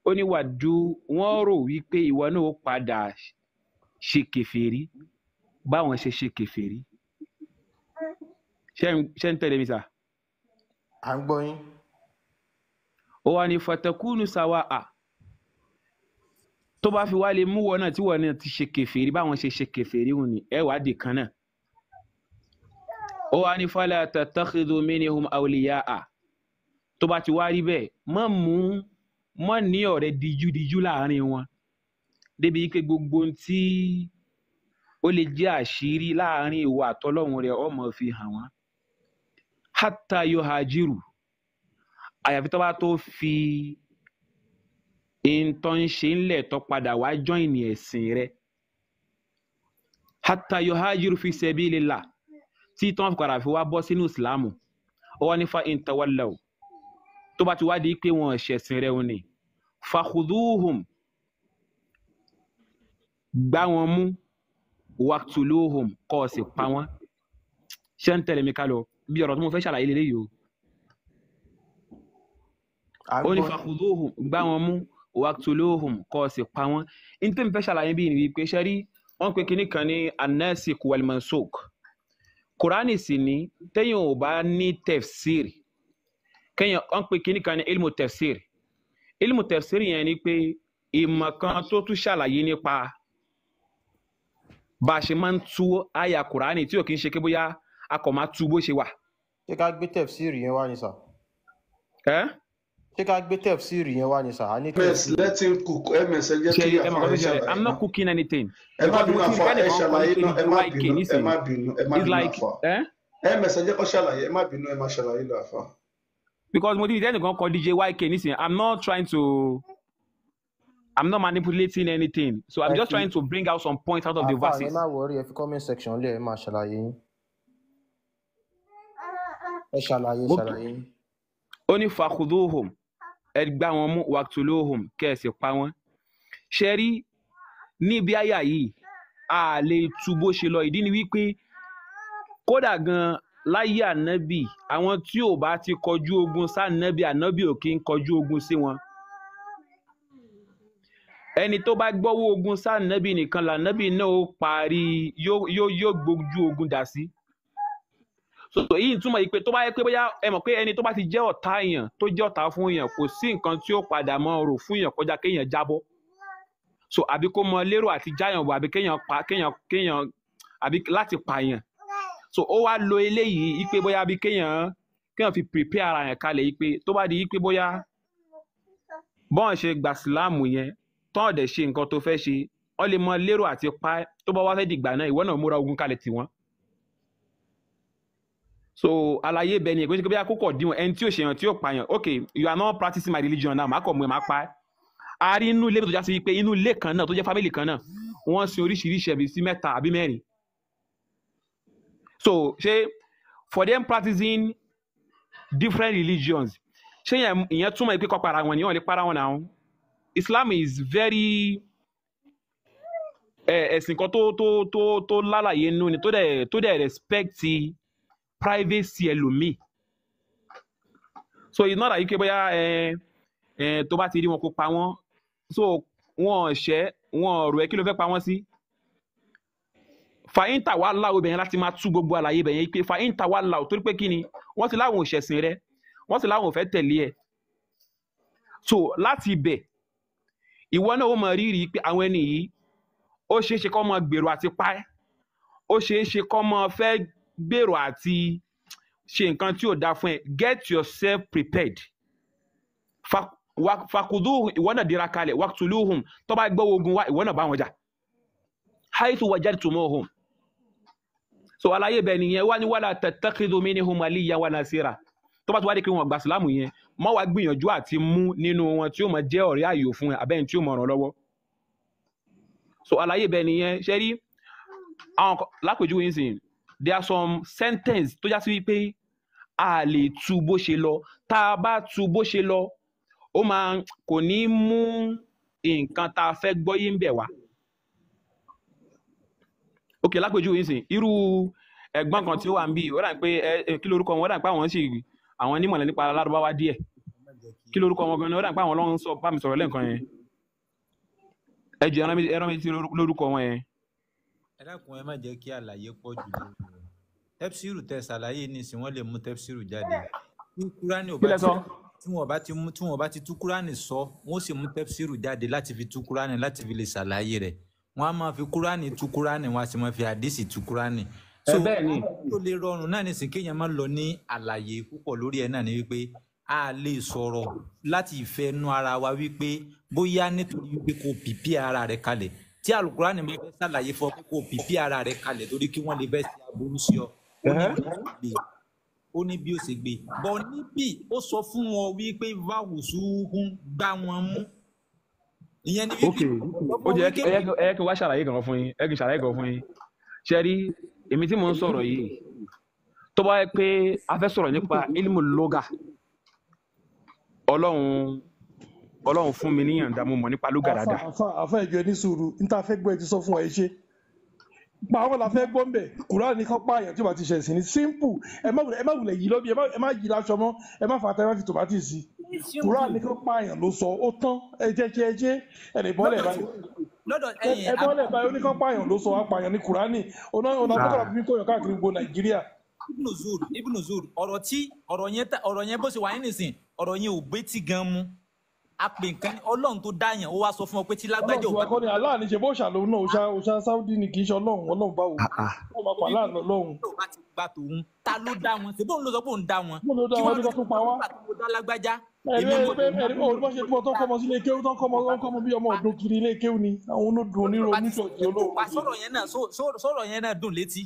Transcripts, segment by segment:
ó ní wàdú wọ́n rò wípé ìwọ náà ó padà ṣe kèfèrí báwọn ṣe kèfèrí. ṣé ń tẹ̀lé mi sà? à ń gbọ́ yín. ó wá ní fatakunu sawa'a tó bá fi wá lè mú wọn náà tí wọn náà ti ṣe kèfèrí báwọn ṣe kèfèrí wọn ni ẹ wá di kan náà. ó wá ní fala tattakhidhu minhum awliya'a tó bá ti wá rí bẹ́ẹ̀ mọ́ ní ọ̀rẹ́ díjúdíjú láàrin wọn débi wípé gbogbo tí ó lè jẹ́ àṣírí láàrin ìwọ àtọlọ́hun rẹ̀ ó máa fi hàn wọ́n. hatta yuhajiru àyàfi tó bá tó fi ìntàn ṣe ńlẹ̀ tó padà wá join ẹ̀sìn rẹ̀. hatta yuhajiru fi sabilillah tí tó ń padà fi wá bọ́ sínú ìsìlámù. ó wá ní fa in tawallaw tó bá ti wá di pé wọn ṣẹ̀sìn rẹ̀ òní fakhuduhum gbá wọn mú waqtuluhum kọ́ ọ sì pa wọ́n. ṣé ń tẹ̀lé mi ká lọ bí ọ̀rọ̀ tí mo fẹ́ ṣàlàyé lélẹ́yìí o. ó ní fakhuduhum gbá wọn mú waqtuluhum kọ́ ọ sì pa wọ́n. ní tí mo fẹ́ ṣàlàyé bí ni wípé ṣe rí wọ́n pe kinní kan ní an-nasikh wal-mansukh. kùránì sì ní téèyàn ò bá ní tafsir kéèyàn wọ́n pe kinní kan ní ilmu tafsir. ilmu tafsir yẹn ni pé ìmọ̀ kan tó tún ṣàlàyé nípa bá a ṣe máa ń tú àyà kùránì tí ò kí ń ṣe pé bóyá a kò máa tú bó ṣe wà. ṣé ká gbé tẹ̀fsíìrì yẹn wá ní sà? ṣé ká gbé tẹ̀fsíìrì yẹn wá ní sà? a ní tẹ̀fsíìrì. let him cook ms ẹ jẹ́ kí àfa ẹ ṣàlàyé. I'm not cooking anything. ẹ má bínú àfa ẹ ṣàlàyé náà ẹ má bínú ms ẹ jẹ́ kó ṣàlàyé ẹ má bínú ẹ má ṣàlàyé lọ àfa. because mo ti di ẹnìkan kọ DJ YK nísìnyí I'm not manipulating anything. So I'm just trying to bring out some points out of the verses. ẹ má worry, ẹ fi comment section lé ẹ máa ṣàlàyé yín. ẹ ṣàlàyé yín. ó ní fakhuduhum ẹ gbá wọn mú waqtuluhum kẹ́ ẹ sì pa wọ́n. ṣe rí níbi àyà yìí a lè tú bó ṣe lọ. ìdí ni wípé kódà gan láyé ànábì àwọn tí ò bá ti kọjú ogun sáànábì ànábì ò kí ń kọjú ogun sí wọn. ẹni tó bá gbọ́wọ́ ogun sáànábì nìkan lànábì náà ó parí yóò gbójú ogun dà sí. so èyí túmọ̀ yìí pé tó bá yẹ pé bóyá ẹ mọ̀ pé ẹni tó bá ti jẹ́ ọ̀tá èèyàn tó jẹ́ ọ̀tá fún èèyàn kò sí nǹkan tí ó padà mọ́ rò fún èèyàn kọjá kéèyàn jábọ́. so àbí kó mọ lérò àti jáyàn wò àbí kéèyàn àbí láti pààyàn. so ó wá lo eléyìí ipe bóyá bí kéèyàn fi prepare ara yẹn kalẹ̀ ipe tó bá di ipe bóyá bọ́n ṣe gbà síláàmù yẹn tán ọ̀dẹ̀ ṣe nǹkan tó fẹ́ ṣe wọ́n lè mọ lérò àti pa tó bá wá fẹ́ dìgbà náà ìwọ náà múra ogun kalẹ̀ tiwọn. so àlàyé bẹ́ẹ̀ ni èkó ṣe pé bóyá kókò díwọ̀n ẹni tí ò ṣèyàn tí ò pààyàn okay you are not practicing my religion now màá kọ̀ mú ẹ máa pa ẹ́. a rí inú ilé tó já sí wípé inú ilé kan náà tó jẹ́ family kan náà wọ́n sin oríṣiríṣi ẹbí sí 3 àbí 4. so ṣé for them practicing different religions ṣé ìyẹn túmọ̀ pé kọ́ para wọn ni wọ́n lè para wọn náà. Islam is very ẹ̀sìn kan tó lálàyé nínú ni tó dẹ̀ respect privacy ẹlòmíì. so it's not like pé bóyá tó bá ti rí wọn kó pa wọ́n so wọn ṣẹ́ wọn ọ̀rọ̀ ẹ kí ló fẹ́ pa wọ́n sí. fàyíntà wà láwọ ibẹ̀ yẹn láti máa tú gbogbo àlàyé ibẹ̀ yẹn pé fàyíntà wà láwọ torí pé kí ni wọ́n ti láwọn òṣẹ̀sìn rẹ wọ́n sì láwọn ò fẹ́ tẹ̀lé ẹ̀. so láti ibẹ̀ ìwọ náà ó mọ rírì pé àwọn ẹni yìí ó ṣeé ṣe kó mọ gbèrò àti pa ẹ́ ó ṣeé ṣe kó mọ fẹ́ gbèrò àti ṣe nǹkan tí ò dáa fún ẹ. Get yourself prepared. Fakuduhum ìwọ náà dira kalẹ̀ waqtuluhum tó bá gbọ́ ogun wá ìwọ náà bá wọn jà. Haythu wajadtumuhum. so àlàyé bẹ́ẹ̀ nìyẹn wá ní wala tattakhidhu minhum waliyyan wa nasira. tó bá ti wá dé kí wọn gba sílámù yẹn mọ́ wá gbìyànjú àti mú nínú wọn tí ó mọ̀ jẹ́ ọ̀rẹ́ àyò fún ẹ abẹ́ni tí ó mọ̀ ràn lọ́wọ́. so àlàyé bẹ́ẹ̀ nìyẹn ṣe rí àwọn lápèjúwe yín sìn there are some sentence tó já sí wípé a lè tú bó ṣe lọ tá a bá tú bó ṣe lọ ó máa kò ní mú nǹkan tá a fẹ́ gbọ́ yín bẹ̀ wá. ok lápèjúwe yín sìn irú ẹ̀gbọ́n kan tí ó wà ń bí ó dà pé kí lórúkọ wọn ó dà pé àwọn sì àwọn onímọ̀lẹ́ nípa lárúbáwá díẹ̀ kí lórúkọ wọn gan-an ó dà pé àwọn ọlọ́run sọ bá mi sọ̀rọ̀ lẹ́ǹkan yẹn ẹ jẹ́ ẹran mi ti lórúkọ wọn yẹn. ẹ dákun ẹ má jẹ́ kí àlàyé pọ̀ jù lọ tẹ́psìrù tẹ ṣàlàyé nísìnyí wọ́n lè mú tẹ́psìrù jáde tí wọ́n bá ti tú kúránì sọ wọ́n sì mú tẹ́psìrù jáde láti fi tú kúránì láti fi lè ṣàlàyé rẹ̀ wọ́n á máa fi kúránì tú kúránì wọ́n á sì máa fi àdísì tú kúránì. so tó lè rọrùn náà nísìnyí kéèyàn máa lọ ní àlàyé púpọ̀ lórí ẹ̀ náà ni wípé a lè sọ̀rọ̀ láti ìfẹ́ nú ara wa wípé bóyá nítorí wípé kò pìpì ara rẹ̀ kalẹ̀ tí àlùkùránì máa fẹ́ ṣàlàyé fún ọ pé kò pìpì ara rẹ̀ kalẹ̀ torí kí wọ́n lè fẹ́ ṣe aburú sí ọ ó ní bí ó ṣe gbé bọ́ níbí ó sọ fún wọn wípé báwùsù ń gbá wọn mú ìyẹn ni wípé ó jẹ́ ẹ kí n wá ṣàlàyé kan fún yín ẹ kí n ṣàlàyé kan fún yín ṣe rí èmi tí mò ń sọ̀rọ̀ yìí tó bá yẹ pé a fẹ́ sọ̀rọ̀ nípa ilmu lóga ọlọ́run fún mi níyànjú mo mọ̀ nípa lóga dáadáa. àfa ìjọ ní sùúrù níta fẹ́ gbọ́ ẹ ti sọ fún wa ẹ ṣe pàwọn la fẹ́ gbọ́ ń bẹ̀ Kùránì kan pààyàn tí ó bá ti ṣẹ̀ sí ní simple ẹ má wulẹ̀ yìí lọ́bí ẹ má yìí láṣọ mọ́ ẹ má fàtà ẹ má fi tòmátì sí Kùránì kan pààyàn ló sọ ó tán ẹjẹ́ ẹnì bọ́lẹ̀ báyìí ẹ bọ́lẹ̀ báyìí oníkan pààyàn ló sọ apààyàn ní Kùránì ọ̀nà kọ́kọ́rọ́ àbí kóyọ̀ káàkiri gbogbo Nàìjíríà. Ibn Zur ọ̀rọ̀ yẹn bó ṣe wà ní nísìn ọ̀rọ̀ yẹn ò gbé tí gan mú apè nǹkan Ọlọ́run tó dáyàn ó wá sọ fún ọ pé tí lágbájá Ọlọ́run akọni aláàní ṣe bó ṣàlòun náà òṣà Sáúdí ni kì í ṣe Ọlọ́run báwo ó máa pa láàánú Ọlọ́run. tó bá ti gba tòun ta ló dá wọn ṣe bóun ló sọ pé òun dá wọn. bóun ló dá wọn ẹni tó pa wá. kí wọ́n dá lágbájá. ẹ̀rí bó ṣe pọ̀ tó kọ́mọ sí ilé kéwú tó ń kọ́mọ bí ọmọ ọdún kiri ilé kéwú ni àwọn olódùn onírò oníṣòjì Ọlọ́run. sọ̀rọ̀ yẹn náà dùn létí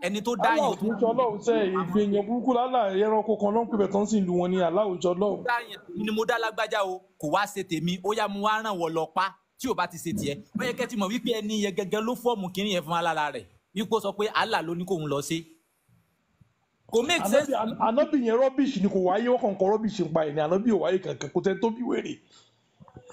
ẹni tó dá yẹn. aláwọ̀ tó Ọlọ́run sẹ́ ìgbìyànjú burúkú lálà ẹranko kan ló ń pèbẹ̀ tó ń sìn lu wọn ni aláwọ̀ jọ Ọlọ́run. ni mo dá lágbájá o kò wá ṣe tèmi ó yá mu wá ràn wọ́ lọ pa tí ò bá ti ṣe tiẹ̀ ó yẹ kẹ́ ti mọ̀ wípé ẹni yẹn gẹ́gẹ́ ló fọ́ọ̀mù kínní yẹn fún alára rẹ̀ wípé ó sọ pé Allah ló ní kóun lọ sí. kò make sense. ànábì yẹn rọ́bìṣì ni kò wáyé wọ́n kàn kọ́ rọ́bìṣì ń pa ẹ̀ ní ànábì ò wáyé kankan kò tẹ́ tó bí wèrè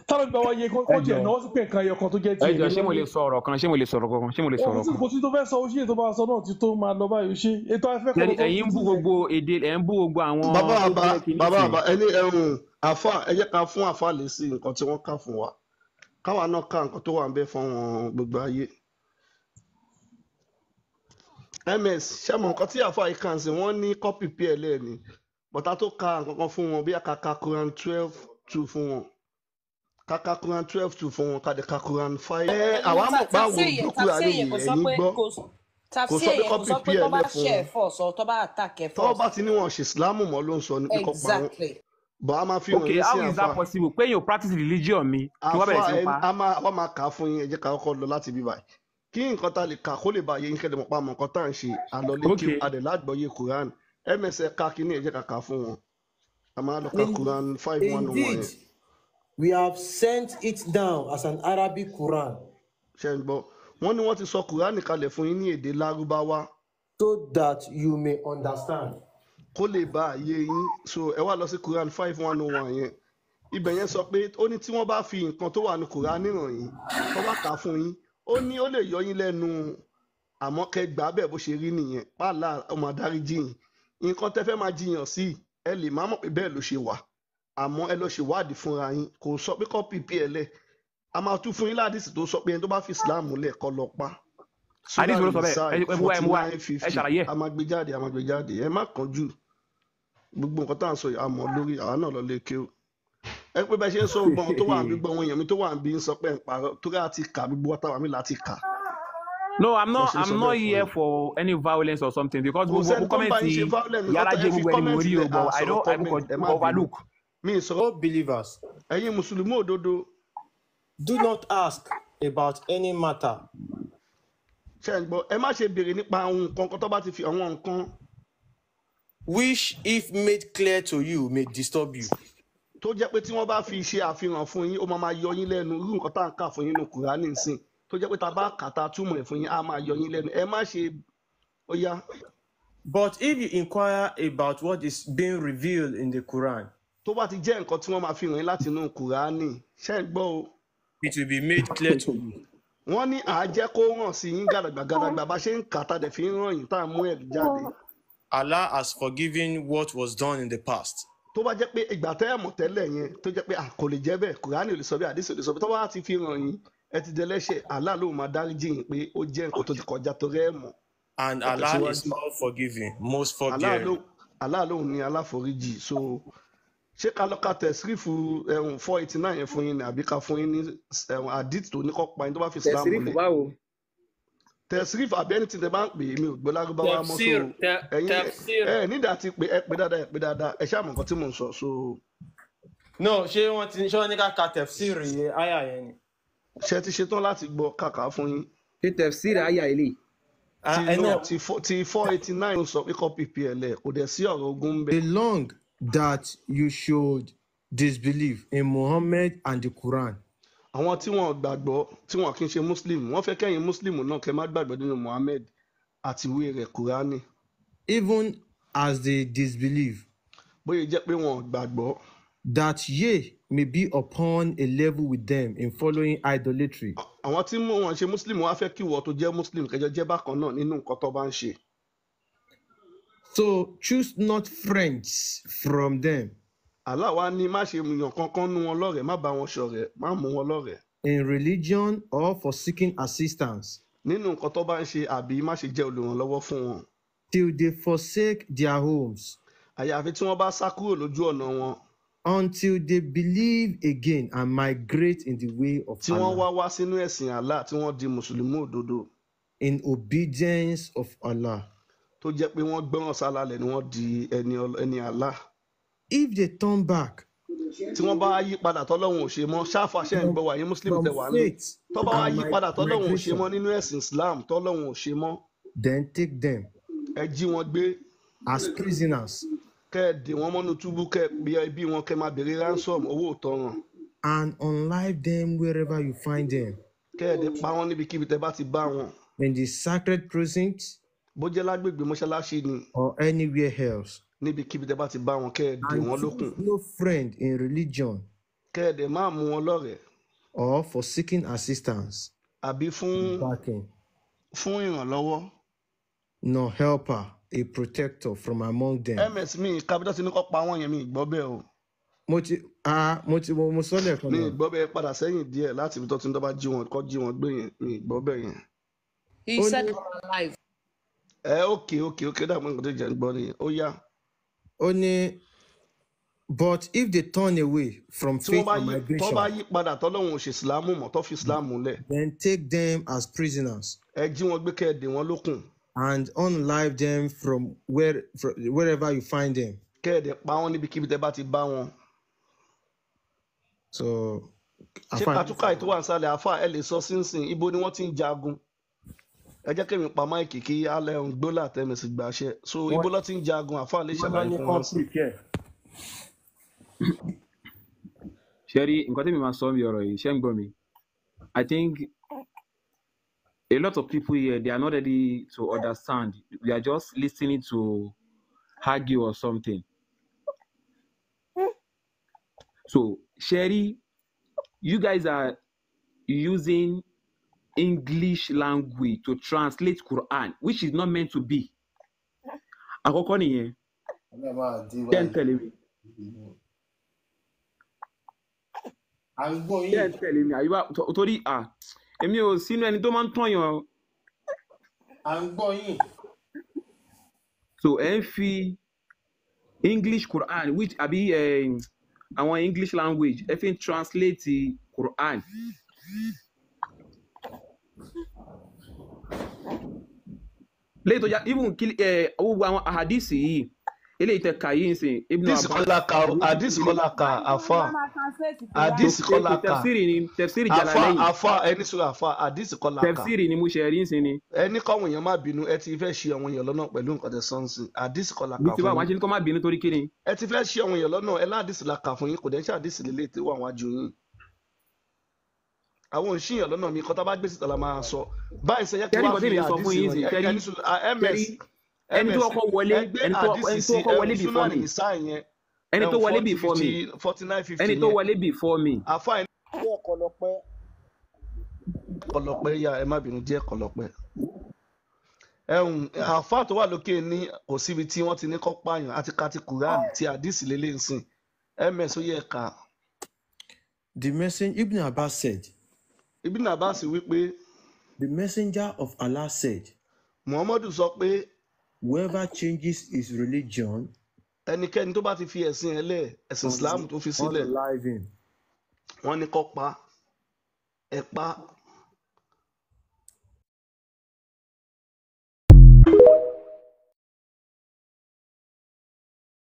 táwọn ìgbà wáyé kó tiẹ̀ náà ó sì pé nǹkan ẹyọ kan tó jẹ́ tiẹ̀. ẹ jọ ṣé mo lè sọ̀rọ̀ kan ṣé mo lè sọ̀rọ̀ kan. kò sí tó fẹ́ sọ ó ṣe ètò bá sọ náà ti tó máa lọ báyìí ṣe ètò afẹ́ kan. ẹ̀yin ń bú gbogbo èdè ẹ̀ ń bú gbogbo àwọn. bàbá ẹni àfa ẹ jẹ́ ká fún àfa lè sí nǹkan tí wọ́n kà fún wa káwa náà ká nǹkan tó wà ń bẹ fún wọn gbogbo ayé. ms ṣẹ́mu nǹkan tí àfa yìí kàn sí wọ́n ní kọ́pì pl ni bọ́tà tó ka nǹkan kan fún wọn bí àkàkà Quran 12:2 fún wọn kàkà Quran 12:2 fún wọn kàdé ka Quran 5. àwa mọ̀ pé àwọn òdòkúra ní ẹ̀yìn gbọ́ kò sọ pé kọ́pì pl fún wọn tọ́ bá ti ní wọn ṣe ìsìlámù mọ́ ló ń sọ ní kíkọ́ pa wọn bọ́ a máa fi hàn yín sí àfa. how is that possible pé yóò practice religion mi kí wọ́n bẹ̀rẹ̀ sí pa. wọ́n máa kà á fún yín ẹ jẹ́ ká kọ́kọ́ lọ láti bí báyìí kí nǹkan tá a lè kà kó lè bá yé yín kẹ́lẹ́ mọ̀ pa mọ̀ nǹkan tá à ń ṣe àlọ́lé kí adẹ̀lágbọ̀yé Quran ms ká kí ní ẹ jẹ́ ká kà á fún wọn a máa lọ ka Quran 5:101 yẹn. We have sent it down as an Arabic Quran. ṣe ń gbọ́ wọ́n ní wọ́n ti sọ Quran kalẹ̀ fún yín ní èdè Lárúbáwá. So that you may understand. kó lè bá a yé yín so ẹ wá lọ sí Quran 5:101 yẹn ibẹ̀ yẹn sọ pé ó ní tí wọ́n bá fi nǹkan tó wà ní Quran nìran yín tó bá kà á fún yín ó ní ó lè yọ yín lẹ́nu àmọ́ kẹgbà bẹ́ẹ̀ bó ṣe rí nìyẹn pààlà ọmọ adarí jiyàn nǹkan tẹ́ fẹ́ máa jiyàn sí ẹ lè má mọ̀ pé bẹ́ẹ̀ ló ṣe wà àmọ́ ẹ lọ ṣèwádìí fúnra yín kò sọ pé kọ́pì pl a máa tún fún yín ládìsí tó sọ pé ẹni tó bá fi Islam múlẹ̀ kọ́ lọ pa. àdìsí ló sọ bẹ́ẹ̀ ẹ mú wa ẹ ṣàlàyé. a máa gbé jáde ẹ má kánjú gbogbo nǹkan tá à ń sọ yìí àmọ́ lórí àwa náà lọ lè ké o. ẹ pé bẹ́ẹ̀ ṣe ń sọ gbọ́n tó wà ń bí gbọ́n àwọn èèyàn mi tó wà ń bí ń sọ pé ń parọ́ tó rà ti kà gbogbo wọ́n táwa mi láti kà. No, I'm not here for any violence or something because gbogbo kọ́mẹ̀ntì yàrá jẹ́ gbogbo ẹni mo rí o but I don't overlook. Mi sọ̀rọ̀ believers. ẹ̀yin mùsùlùmí òdodo. Do not ask about any matter. ṣe ń gbọ́ ẹ má ṣe béèrè nípa àwọn nǹkan tó bá ti fi àwọn nǹkan. Which if made clear to you may disturb you. tó jẹ́ pé tí wọ́n bá fi ṣe àfihàn fún yín ó máa yọ yín lẹ́nu irú nǹkan tá à ń kà fún yín ní Kùránì nísìn tó jẹ́ pé tá a bá kà tá a túmọ̀ ẹ̀ fún yín á máa yọ yín lẹ́nu ẹ má ṣe ó yá. But if you inquire about what is being revealed in the Quran. tó bá ti jẹ́ nǹkan tí wọ́n máa fi hàn yín láti inú Kùránì ṣe ń gbọ́ o. It will be made clear to you. wọ́n ní àájẹ́ kó hàn sí yín gàdàgbà bá ṣe ń kà tá a dẹ̀ fi ń ràn yín tá a mú ẹ̀rí jáde. Allah has forgiven what was done in the past. tó bá jẹ́ pé ìgbà tẹ́ ẹ̀ mọ̀ tẹ́lẹ̀ yẹn tó jẹ́ pé kò lè jẹ́ bẹ́ẹ̀ kùránì ò lè sọ bẹ́ẹ̀ àdìsí ò lè sọ bẹ́ẹ̀ tó bá ti fi hàn yín ẹ ti dẹlẹ́ṣẹ̀ Allah ló máa dáríjì yín pé ó jẹ́ nǹkan tó ti kọjá torí ẹ̀ mọ̀. And Allah is all forgiving, most forgiving. Allah ló ní aláforíjì. So ṣé ká lọ́ka tẹ̀sírífù 489 yẹn fún yín ni àbí ká fún yín ní àdìt tó ní kọ́ pa yín tó bá fi Islam lẹ̀. tẹ̀sírífù báwo. Tẹ̀sírífù àbí ẹni tí tẹ bá ń pè mí ò gbọ́ lárúbáwá mọ́ so ẹ̀yin nídàá ti pè ẹ pé dáadáa ẹ ṣáà mọ̀ nǹkan tí mò ń sọ so. No, ṣé wọ́n ní ká ka tẹ̀fsírì yẹn àyà yẹn ni. Ṣé ti ṣetán láti gbọ́ kàkà fún yín. ṣé tẹ̀síìrì àyà ilé. ti 489 sọ pé kọ́ ppl kò dẹ̀ sí ọ̀rọ̀ ogun bẹ́ẹ̀. Along that you should disbelieve in Muhammad and the Quran. Àwọn tí wọ́n gbàgbọ́ tí wọ́n kì í ṣe muslim wọ́n fẹ́ kẹ́yìn muslim náà kẹ́ má gbàgbọ́ nínú Muhammad àti ìwé rẹ̀ Kùránì. Even as they disbelieve. Bóyá jẹ́ pé wọ́n gbàgbọ́. That ye may be upon a level with them in following idolatry. Àwọn tí wọ́n ṣe muslim wọ́n á fẹ́ kí ìwọ tó jẹ́ muslim kẹjọ jẹ́ bákan náà nínú nǹkan tó bá ń ṣe. So choose not friends from them. Allah wá ní má ṣe yàn kankan nú wọn lọ́rẹ̀ẹ́ má bá wọn ṣọ̀rẹ́ má mú wọn lọ́rẹ̀ẹ́. In religion or for seeking assistance. Nínú nǹkan tó bá ń ṣe àbí má ṣe jẹ́ olùrànlọ́wọ́ fún wọn. Till they forsake their homes. Àyàfi tí wọ́n bá sá kúrò lójú ọ̀nà wọn. Until they believe again and migrate in the way of tí wọ́n wá sínú ẹ̀sìn Allah tí wọ́n di mùsùlùmí òdodo. In obedience of Allah. Tó jẹ́ pé wọ́n gbọ́ràn sálálẹ̀ ni wọ́n di ẹni Allah. If they turn back. Tí wọ́n bá yí padà tọ́lọ́hun ò ṣe mọ́ ṣáfà ṣe ń gbọ́ wà yín muslim tẹ̀ wá ní. Tó bá wá yí padà tọ́lọ́hun ò ṣe mọ́ nínú ẹ̀sìn Islam tọ́lọ́hun ò ṣe mọ́. Then take them. Ẹ jí wọn gbé. As prisoners. Kẹ́ ẹ dè wọ́n mọ́nú túbú kẹ́ bí ẹbí wọn kẹ́ máa béèrè ransom owó ìtanràn. And unlive them wherever you find them. Kẹ́ ẹ dè pa wọ́n níbikíbi tẹ́ bá ti bá wọn. In the sacred precinct. Bó jẹ́ lágbègbè mọ́ṣáláṣí ni. Or anywhere else. Níbikíbi tẹ́ bá ti bá wọn kẹ́ ẹ dè wọ́n lókun. And no friend in religion. Kẹ́ ẹ dè má mú wọn lọ́rẹ̀ẹ́. Or for seeking assistance. Àbí fún ìrànlọ́wọ́. No helper. A protector from among them. MS mi kábítà tí ní kọ́ pa wọ́n yẹn mi gbọ́ bẹ́ẹ̀ o. mo sọ lẹ́ẹ̀kan náà. Mi gbọ́ bẹ́ẹ̀ padà sẹ́yìn díẹ̀ láti ibi tó ti ń dọ́ba jí wọn kọ́ jí wọn gbé yẹn mi gbọ́ bẹ́ẹ̀ yẹn. He said alive. Okay dàgbọ́n nǹkan tó jẹ́ ń gbọ́ nìyẹn ó yá. Ó ní but if they turn away from faith and migration. Tó bá yí padà tọ́lọ́hun ò ṣe ìsìlámù mọ́ tó fi ìsìlámù lẹ̀. Then take them as prisoners. Ẹ jí wọn gbé kẹ́ ẹ dè wọ́n lókun. And unlive them from wherever you find them. Kẹ́ẹ̀dẹ̀ pa wọ́n níbikíbi tẹ́ bá ti bá wọn. So. Ṣé kàtúkà ètò wà nísàlẹ̀ àfà ẹ lè sọ sínsìn ibo ni wọ́n ti ń jagun. Ẹ jẹ́ kémi pa máìkì kí alẹ́ ń gbólà tẹ́mẹ̀sì gbàṣẹ. So ibo ló ti ń jagun àfà lè ṣàlàyé fún wọn sí. Ṣẹ́rí nǹkan tí mi máa sọ mi ọ̀rọ̀ yìí ṣé ń gbọ́ mi. I think a lot of people here, they are not ready to understand. We are just listening to argue or something. So, Sherry, you guys are using English language to translate Quran, which is not meant to be. Àkọ́kọ́ nìyẹn. Can't tell me. Can't tell me. Are you torí èmi ò sínú ẹni tó máa ń tọ̀yàn. À ń gbọ́ yín. So ẹ ń fi English Quran which àbí àwọn English language ẹ fi ń translate Quran. Lẹ́yìn tó yá even gbogbo àwọn ahadisi yìí eléyìí tẹ kà yìí nsìn. Hadisi kọlaka afa. Hadisi kọlaka. Tẹfsiri Jalalayn. Afa ẹni sọ afa hadisi kọlaka. Tẹfsiri ni mo ṣe rí nsìn ni. Ẹni kọ́ àwọn èèyàn má bínú ẹ ti fẹ́ ṣe àwọn èèyàn lọ́nà pẹ̀lú nǹkan tẹ sọ́nsìn. Hadisi kọlaka fún yín. Bí ti bá wọn ṣe ní kọ́ má bínú torí kí ni. Ẹ ti fẹ́ ṣe àwọn èèyàn lọ́nà ẹ ládìsí la kà fún yín kò dẹ́ ṣe hadisi lélẹ̀ tí wọ́n àwọn àjò yín. Àwọn òṣìyàn lọ́nà mi kọ́ tá bá gbé síta la máa sọ. Báyìí sẹ́yẹ́ kí wọ́n fi hadisi rẹ̀ ẹni tó kọ́kọ́ wọlé ẹni tó kọ́kọ́ wọlé before me ẹni tó wọlé before me ẹni tó wọlé before me. Àfa ẹni tó kọlọpẹ ya ẹ má bínú díẹ̀ kọlọpẹ àfáà tó wà lókè ní kò síbi tí wọ́n ti ní kó pààyàn àti kati Quran tí àdìsí lélẹ̀ ń sìn ms ó yẹ ká. The messenger Ibn Abbas said. Ibn Abbas wípé. The messenger of Allah said. Muhammadu sọ pé. Whoever changes his religion. Ẹnikẹ́ni tó bá ti fi ẹ̀sìn ẹlẹ́ ẹ̀sìn Islam tó fi sílẹ̀. Wọ́n ní kó pa ẹ pa.